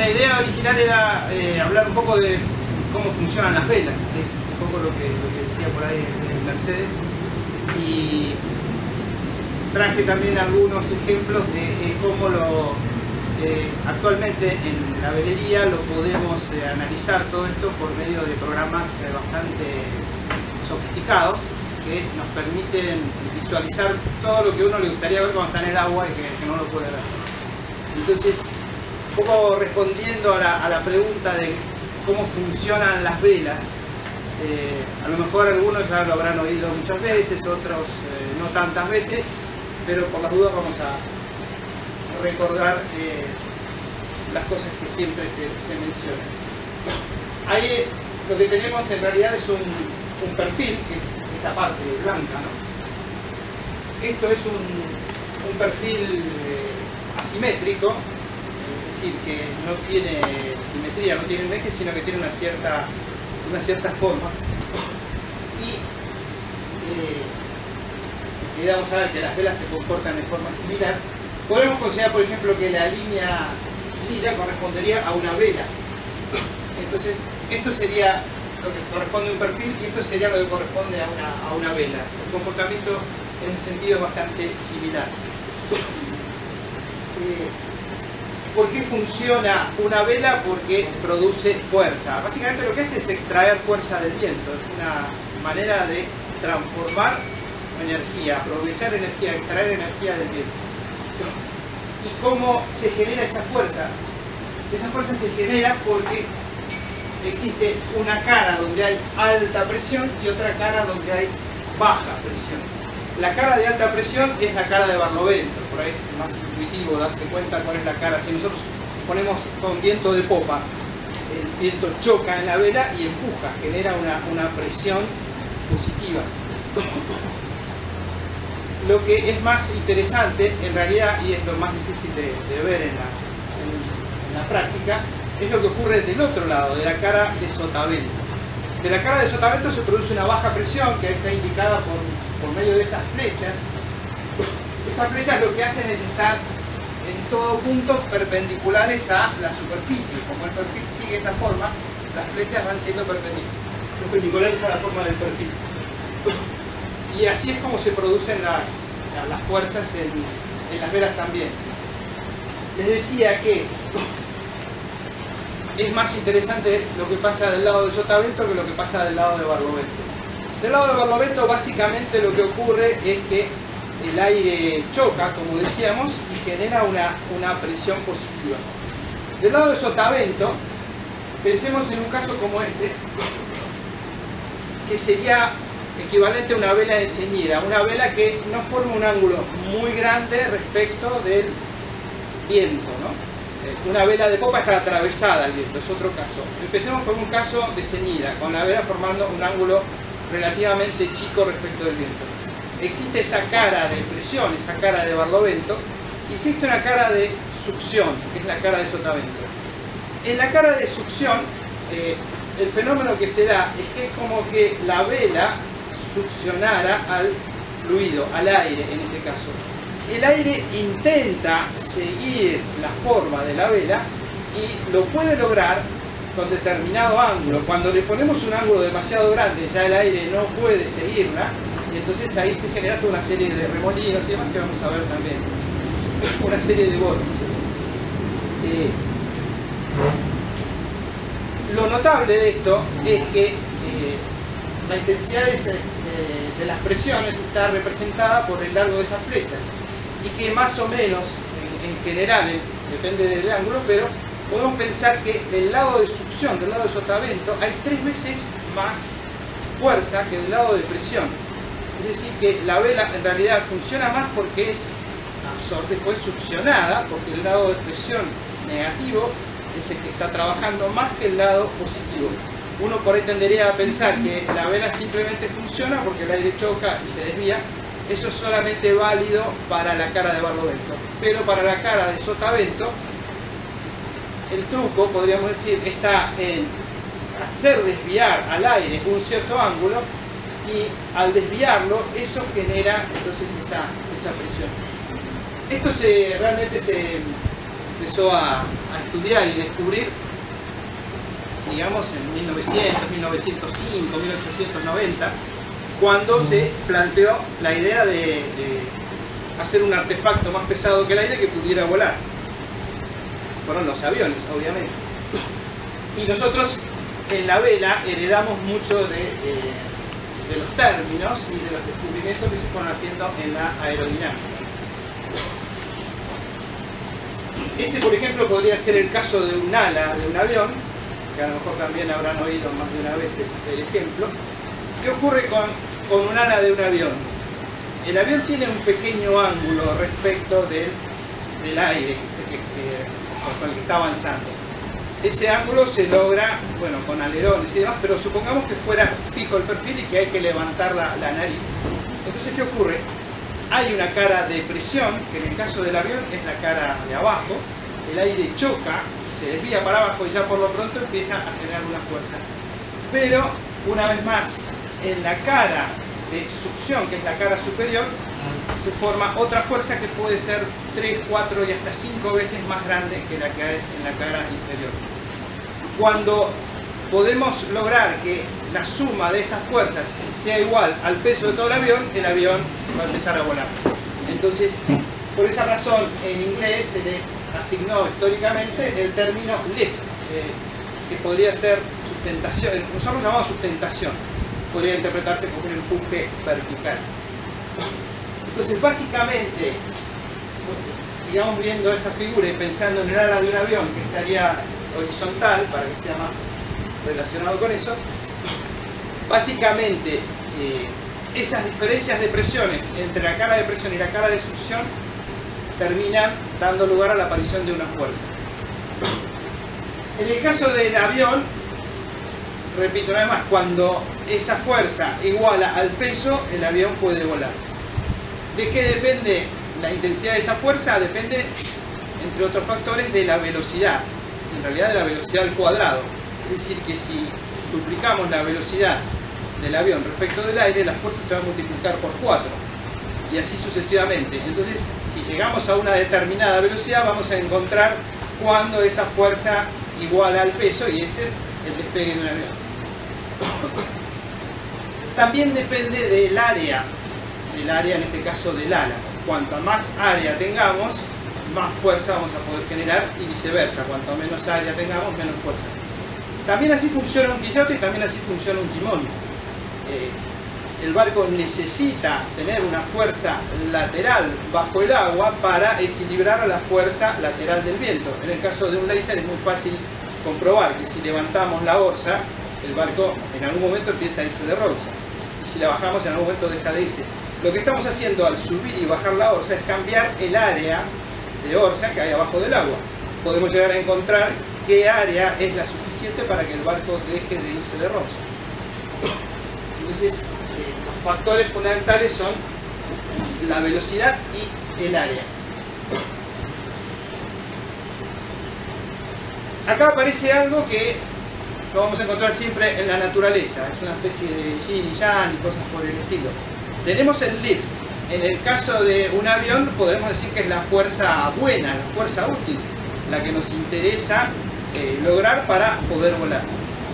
la idea original era hablar un poco de cómo funcionan las velas, que es un poco lo que decía por ahí Mercedes, y traje también algunos ejemplos de cómo actualmente en la velería lo podemos analizar todo esto por medio de programas bastante sofisticados que nos permiten visualizar todo lo que a uno le gustaría ver cuando está en el agua y que no lo puede ver. Entonces, un poco respondiendo a la pregunta de cómo funcionan las velas, a lo mejor algunos ya lo habrán oído muchas veces, otros no tantas veces, pero por las dudas vamos a recordar las cosas que siempre se mencionan. Ahí lo que tenemos en realidad es un perfil, que es esta parte blanca, ¿no? Esto es un perfil asimétrico, es decir, que no tiene simetría, no tiene un eje, sino que tiene una cierta forma. Y enseguida vamos a ver que las velas se comportan de forma similar. Podemos considerar, por ejemplo, que la línea lila correspondería a una vela. Entonces, esto sería lo que corresponde a un perfil y esto sería lo que corresponde a una vela. El comportamiento en ese sentido es bastante similar. ¿Por qué funciona una vela? Porque produce fuerza. Básicamente lo que hace es extraer fuerza del viento. Es una manera de transformar energía, aprovechar energía, extraer energía del viento. ¿Y cómo se genera esa fuerza? Esa fuerza se genera porque existe una cara donde hay alta presión y otra cara donde hay baja presión. La cara de alta presión es la cara de Barlovento, por ahí es más intuitivo darse cuenta cuál es la cara. Si nosotros ponemos con viento de popa, el viento choca en la vela y empuja, genera una presión positiva. Lo que es más interesante, en realidad, y es lo más difícil de ver en la práctica, es lo que ocurre del otro lado, de la cara de sotavento. De la cara de sotavento se produce una baja presión que está indicada por medio de esas flechas. Esas flechas lo que hacen es estar en todo puntos perpendiculares a la superficie. Como el perfil sigue esta forma, las flechas van siendo perpendiculares a la forma del perfil. Y así es como se producen las fuerzas en las velas también. Les decía que es más interesante lo que pasa del lado de sotavento que lo que pasa del lado de Barlovento. Del lado de Barlovento básicamente lo que ocurre es que el aire choca, como decíamos, y genera una presión positiva. Del lado de sotavento, pensemos en un caso como este, que sería equivalente a una vela de ceñida, una vela que no forma un ángulo muy grande respecto del viento, ¿no? Una vela de popa está atravesada al viento, es otro caso. Empecemos por un caso de ceñida, con la vela formando un ángulo relativamente chico respecto del viento. Existe esa cara de presión, esa cara de Barlovento, y existe una cara de succión, que es la cara de sotavento. En la cara de succión, el fenómeno que se da es que es como que la vela succionara al fluido, al aire en este caso. El aire intenta seguir la forma de la vela y lo puede lograr con determinado ángulo. Cuando le ponemos un ángulo demasiado grande, ya el aire no puede seguirla, y entonces ahí se genera toda una serie de remolinos y demás que vamos a ver también. Una serie de vórtices. Lo notable de esto es que la intensidad de las presiones está representada por el largo de esas flechas, y que más o menos, en general, depende del ángulo, pero podemos pensar que del lado de succión, del lado de sotavento, hay 3 veces más fuerza que del lado de presión. Es decir, que la vela en realidad funciona más porque es después succionada, porque el lado de presión negativo es el que está trabajando más que el lado positivo. Uno por ahí tendería a pensar que la vela simplemente funciona porque el aire choca y se desvía. Eso es solamente válido para la cara de Barlovento, pero para la cara de sotavento el truco, podríamos decir, está en hacer desviar al aire un cierto ángulo, y al desviarlo eso genera entonces esa presión. Esto realmente se empezó a estudiar y descubrir, digamos, en 1900, 1905, 1890, cuando se planteó la idea de hacer un artefacto más pesado que el aire que pudiera volar. Fueron los aviones, obviamente. Y nosotros en la vela heredamos mucho de los términos y de los descubrimientos que se fueron haciendo en la aerodinámica. Ese, por ejemplo, podría ser el caso de un ala de un avión, que a lo mejor también habrán oído más de una vez el ejemplo. ¿Qué ocurre con un ala de un avión? El avión tiene un pequeño ángulo respecto del aire con el que está avanzando. Ese ángulo se logra, bueno, con alerones y demás, pero supongamos que fuera fijo el perfil y que hay que levantar la nariz. Entonces, ¿qué ocurre? Hay una cara de presión, que en el caso del avión es la cara de abajo. El aire choca, se desvía para abajo y ya por lo pronto empieza a generar una fuerza. Pero, una vez más, en la cara de succión, que es la cara superior, se forma otra fuerza que puede ser 3, 4 y hasta 5 veces más grande que la que hay en la cara inferior. Cuando podemos lograr que la suma de esas fuerzas sea igual al peso de todo el avión va a empezar a volar. Entonces, por esa razón, en inglés se le asignó históricamente el término lift, que podría ser sustentación. Nosotros lo llamamos sustentación. Podría interpretarse como un empuje vertical. Entonces, básicamente, sigamos viendo esta figura y pensando en el ala de un avión que estaría horizontal, para que sea más relacionado con eso. Básicamente, esas diferencias de presiones entre la cara de presión y la cara de succión terminan dando lugar a la aparición de una fuerza. En el caso del avión, repito una vez más, cuando esa fuerza iguala al peso, el avión puede volar. ¿De qué depende la intensidad de esa fuerza? Depende, entre otros factores, de la velocidad. En realidad, de la velocidad al cuadrado. Es decir, que si duplicamos la velocidad del avión respecto del aire, la fuerza se va a multiplicar por 4. Y así sucesivamente. Entonces, si llegamos a una determinada velocidad, vamos a encontrar cuando esa fuerza iguala al peso, y ese es el despegue de un avión. También depende del área en este caso del ala. Cuanto más área tengamos, más fuerza vamos a poder generar, y viceversa. Cuanto menos área tengamos, menos fuerza. También así funciona un quillote y también así funciona un timón. El barco necesita tener una fuerza lateral bajo el agua para equilibrar a la fuerza lateral del viento. En el caso de un láser es muy fácil comprobar que si levantamos la orza, el barco en algún momento empieza a irse de rosa, y si la bajamos en algún momento deja de irse. Lo que estamos haciendo al subir y bajar la orza es cambiar el área de orza que hay abajo del agua. Podemos llegar a encontrar qué área es la suficiente para que el barco deje de irse de rosa. Entonces, los factores fundamentales son la velocidad y el área. Acá aparece algo que lo vamos a encontrar siempre en la naturaleza. Es una especie de yin y yang y cosas por el estilo. Tenemos el lift. En el caso de un avión podemos decir que es la fuerza buena, la fuerza útil, la que nos interesa lograr para poder volar.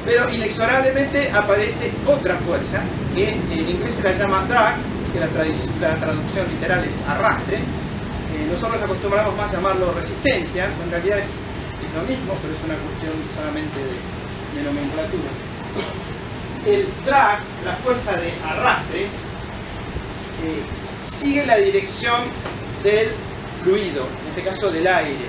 Pero inexorablemente aparece otra fuerza, que en inglés se la llama drag, que la traducción literal es arrastre. Nosotros acostumbramos más a llamarlo resistencia, en realidad es lo mismo, pero es una cuestión solamente de nomenclatura. El drag, la fuerza de arrastre, sigue la dirección del fluido, en este caso del aire.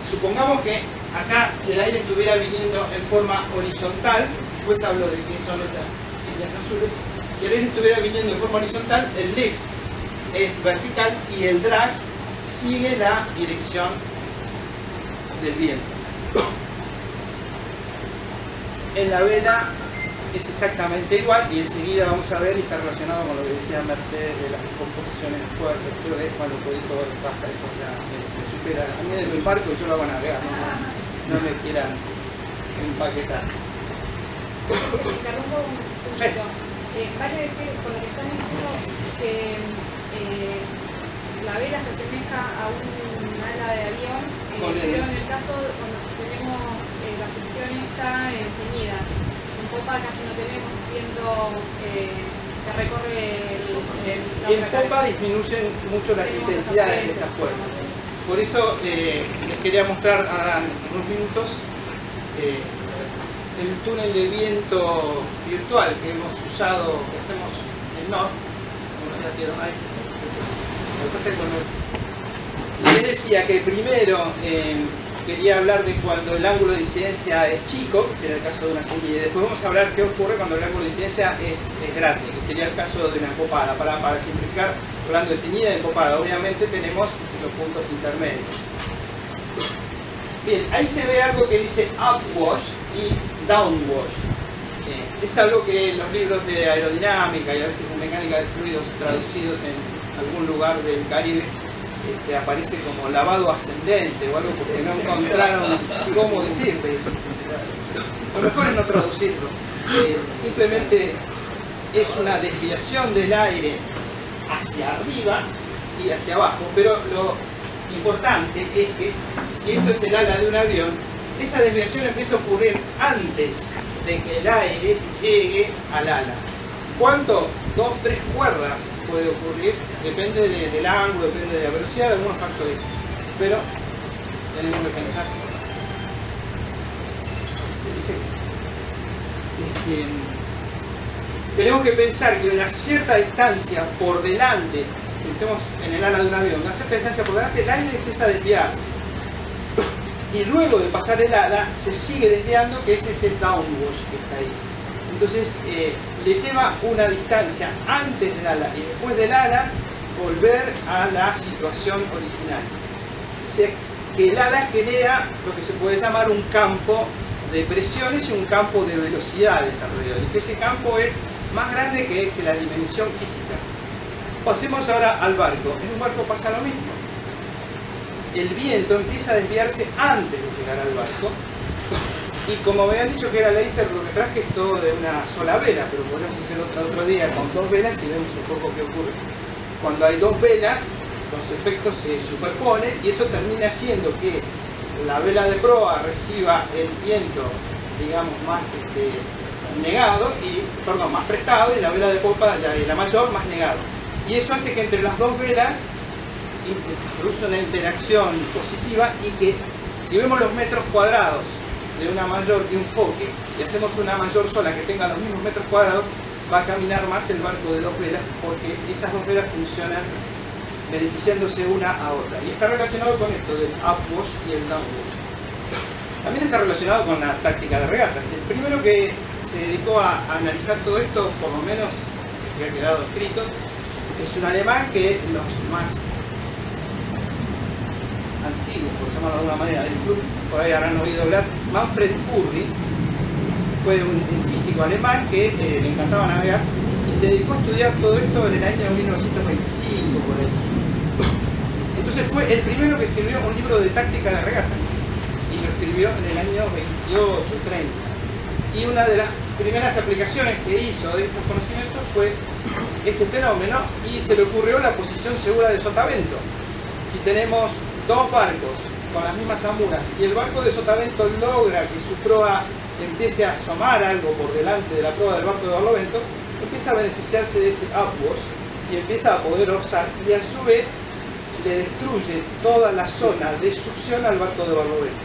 Supongamos que acá el aire estuviera viniendo en forma horizontal, después hablo de qué son esas líneas azules. Si el aire estuviera viniendo en forma horizontal, el lift es vertical y el drag sigue la dirección del viento. En la vela es exactamente igual, y enseguida vamos a ver, y está relacionado con lo que decía Mercedes de las composiciones de fuerzas. Creo que es cuando el proyecto basta, después ya me supera. A mí desde el barco yo lo hago navegar, no me quieran empaquetar. Interrumpo un segundo. Vale decir, con lo que están diciendo, que la vela se asemeja a un ala de avión, pero en el caso cuando tenemos la sección esta ceñida, en popa casi no tenemos viento que recorre y en popa disminuyen mucho las intensidades de estas fuerzas. Por eso les quería mostrar ahora en unos minutos el túnel de viento virtual que hemos usado, que hacemos en North, como ya quedó ahí. Les decía que primero quería hablar de cuando el ángulo de incidencia es chico, que sería el caso de una ceñida, y después vamos a hablar qué ocurre cuando el ángulo de incidencia es grande, que sería el caso de una empopada. Para simplificar, hablando de ceñida y empopada, obviamente tenemos los puntos intermedios. Bien, ahí se ve algo que dice upwash y downwash. Es algo que en los libros de aerodinámica y a veces en mecánica de fluidos traducidos en algún lugar del Caribe aparece como lavado ascendente o algo porque no encontraron cómo decirlo. Lo mejor es no traducirlo. Simplemente es una desviación del aire hacia arriba y hacia abajo, pero lo importante es que si esto es el ala de un avión, esa desviación empieza a ocurrir antes de que el aire llegue al ala. ¿Cuánto? 2 o 3 cuerdas puede ocurrir, depende del ángulo, depende de la velocidad, de algunos factores, pero tenemos que pensar. Tenemos que pensar que una cierta distancia por delante, pensemos en el ala de un avión, una cierta distancia por delante, el aire empieza a desviarse. Y luego de pasar el ala, se sigue desviando, que es ese downwash que está ahí. Entonces, le lleva una distancia antes del ala y después del ala, volver a la situación original. O sea, que el ala genera lo que se puede llamar un campo de presiones y un campo de velocidades alrededor. Y que ese campo es más grande que la dimensión física. Pasemos ahora al barco. En un barco pasa lo mismo. El viento empieza a desviarse antes de llegar al barco. Y como me habían dicho que era laser, lo que traje es todo de una sola vela, pero podemos hacer otro día con 2 velas y vemos un poco qué ocurre. Cuando hay 2 velas, los efectos se superponen y eso termina haciendo que la vela de proa reciba el viento, digamos, más negado, más prestado, y la vela de popa, la mayor, más negado. Y eso hace que entre las 2 velas se produce una interacción positiva y que si vemos los metros cuadrados de una mayor y un foque y hacemos una mayor sola que tenga los mismos metros cuadrados, va a caminar más el barco de 2 velas porque esas 2 velas funcionan beneficiándose una a otra. Y está relacionado con esto del upwash y el downwash. También está relacionado con la táctica de regatas. El primero que se dedicó a analizar todo esto, por lo menos que ha quedado escrito, es un alemán que los más antiguos, por llamarlo de alguna manera, del club, por ahí habrán oído hablar, Manfred Kurri, fue un físico alemán que le encantaba navegar y se dedicó a estudiar todo esto en el año 1925 por ahí. Entonces fue el primero que escribió un libro de táctica de regatas y lo escribió en el año 28-30. Y una de las primeras aplicaciones que hizo de estos conocimientos fue este fenómeno y se le ocurrió la posición segura de sotavento. Si tenemos 2 barcos con las mismas amuras y el barco de sotavento logra que su proa empiece a asomar algo por delante de la proa del barco de barlovento, empieza a beneficiarse de ese upwash y empieza a poder orzar y a su vez le destruye toda la zona de succión al barco de barlovento,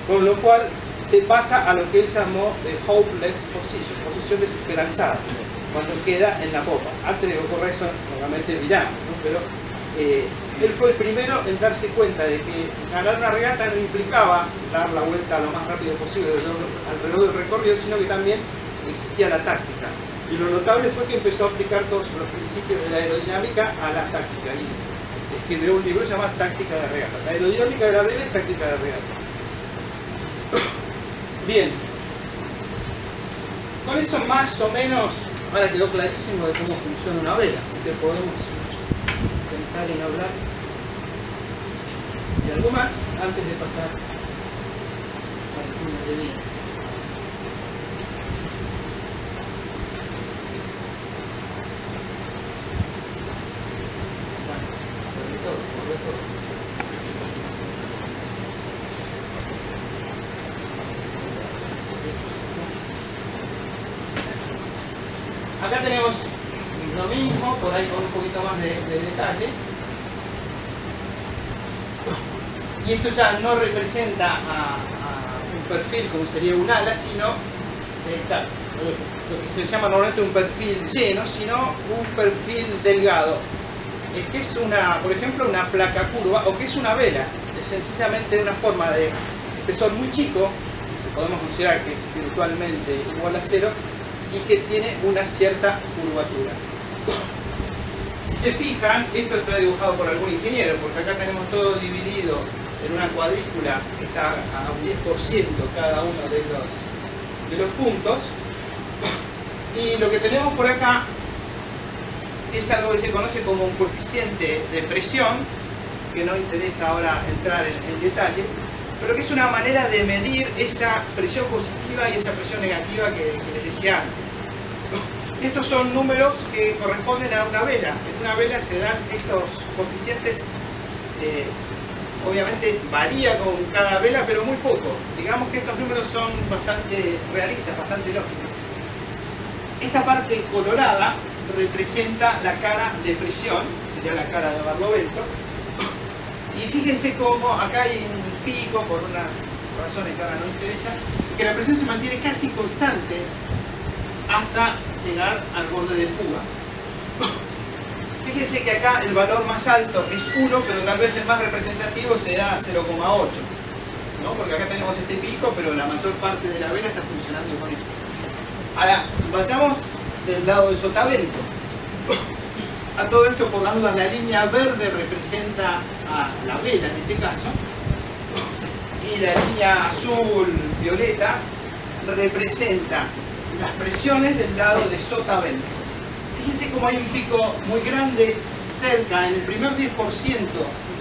con lo cual se pasa a lo que él llamó de hopeless position, posición desesperanzada, cuando queda en la popa. Antes de que ocurra eso, normalmente miramos, ¿no? Pero él fue el primero en darse cuenta de que ganar una regata no implicaba dar la vuelta lo más rápido posible alrededor del recorrido, sino que también existía la táctica. Y lo notable fue que empezó a aplicar todos los principios de la aerodinámica a la táctica. Y escribió un libro llamado Táctica de Regatas. Aerodinámica de la vela y táctica de regatas. Bien. Con eso más o menos ahora quedó clarísimo de cómo funciona una vela. Así que podemos pensar en hablar de algo más antes de pasar al túnel de viento. Acá tenemos lo mismo, por ahí con un poquito más de detalle. Y esto ya no representa a un perfil como sería un ala, sino lo que se llama normalmente un perfil lleno, sino un perfil delgado. Es que es por ejemplo, una placa curva, o que es una vela. Es sencillamente una forma de espesor muy chico, que podemos considerar que es virtualmente igual a cero, y que tiene una cierta curvatura. Si se fijan, esto está dibujado por algún ingeniero, porque acá tenemos todo dividido en una cuadrícula que está a un 10% cada uno de los puntos. Y lo que tenemos por acá es algo que se conoce como un coeficiente de presión, que no interesa ahora entrar en detalles, pero que es una manera de medir esa presión positiva y esa presión negativa que les decía antes. Estos son números que corresponden a una vela. En una vela se dan estos coeficientes, obviamente varía con cada vela, pero muy poco. Digamos que estos números son bastante realistas, bastante lógicos. Esta parte colorada representa la cara de presión, sería la cara de Barlovento. Y fíjense cómo acá hay un pico, por unas razones que ahora no interesan, que la presión se mantiene casi constante hasta llegar al borde de fuga. Fíjense que acá el valor más alto es 1, pero tal vez el más representativo sea 0,8, ¿no? Porque acá tenemos este pico, pero la mayor parte de la vela está funcionando con esto. Ahora, vayamos del lado de sotavento. A todo esto, por las dudas, la línea verde representa a la vela en este caso, y la línea azul violeta representa las presiones del lado de sotavento. Fíjense cómo hay un pico muy grande cerca, en el primer 10%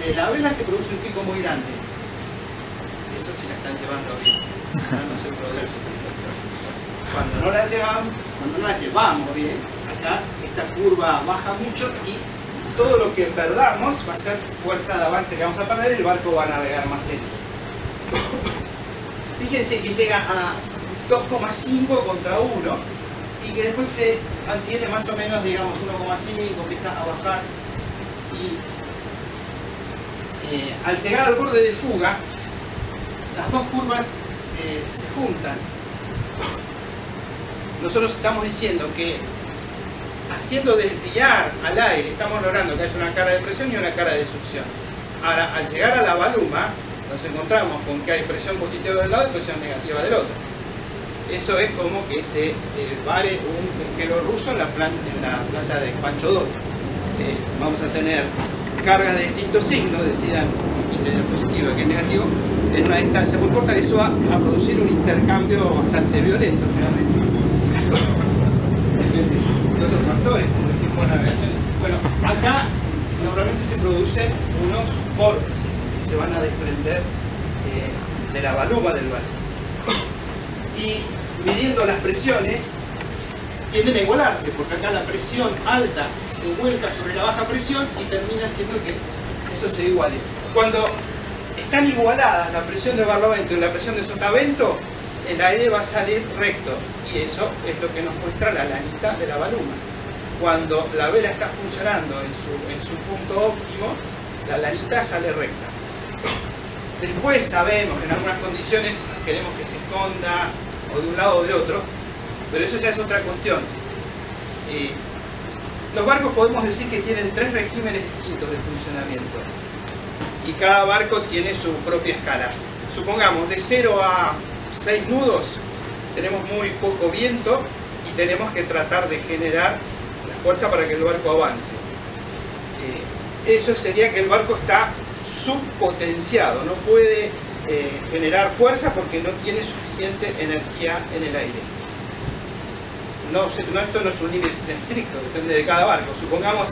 de la vela se produce un pico muy grande. Eso sí la están llevando bien, no se produce. Cuando no la llevamos bien, acá esta curva baja mucho y todo lo que perdamos va a ser fuerza de avance que vamos a perder y el barco va a navegar más lento. Fíjense que llega a 2,5 contra 1 y que después se mantiene más o menos, digamos, 1,5, empieza a bajar y al llegar al borde de fuga las dos curvas se juntan. Nosotros estamos diciendo que haciendo desviar al aire estamos logrando que haya una cara de presión y una cara de succión. Ahora, al llegar a la baluma nos encontramos con que hay presión positiva del lado y presión negativa del otro. Eso es como que se vare un pesquero ruso en la playa de Pancho Dolo. Vamos a tener cargas de distintos signos, decidan que es positivo y que es negativo, en una distancia muy corta, y eso va a producir un intercambio bastante violento realmente. De otros factores, como el tipo de navegación. Bueno, acá normalmente se producen unos vórtices que se van a desprender de la baluma del barco. Y midiendo las presiones, tienden a igualarse, porque acá la presión alta se vuelca sobre la baja presión y termina haciendo que eso se iguale. Cuando están igualadas la presión de Barlovento y la presión de sotavento, el aire va a salir recto, y eso es lo que nos muestra la lanita de la baluma. Cuando la vela está funcionando en su punto óptimo, la lanita sale recta. Después sabemos que en algunas condiciones queremos que se esconda o de un lado o de otro, pero eso ya es otra cuestión. Los barcos podemos decir que tienen 3 regímenes distintos de funcionamiento y cada barco tiene su propia escala. Supongamos de 0 a 6 nudos tenemos muy poco viento y tenemos que tratar de generar la fuerza para que el barco avance. Eso sería que el barco está subpotenciado, no puede generar fuerza porque no tiene suficiente energía en el aire. Esto no es un límite estricto, depende de cada barco. Supongamos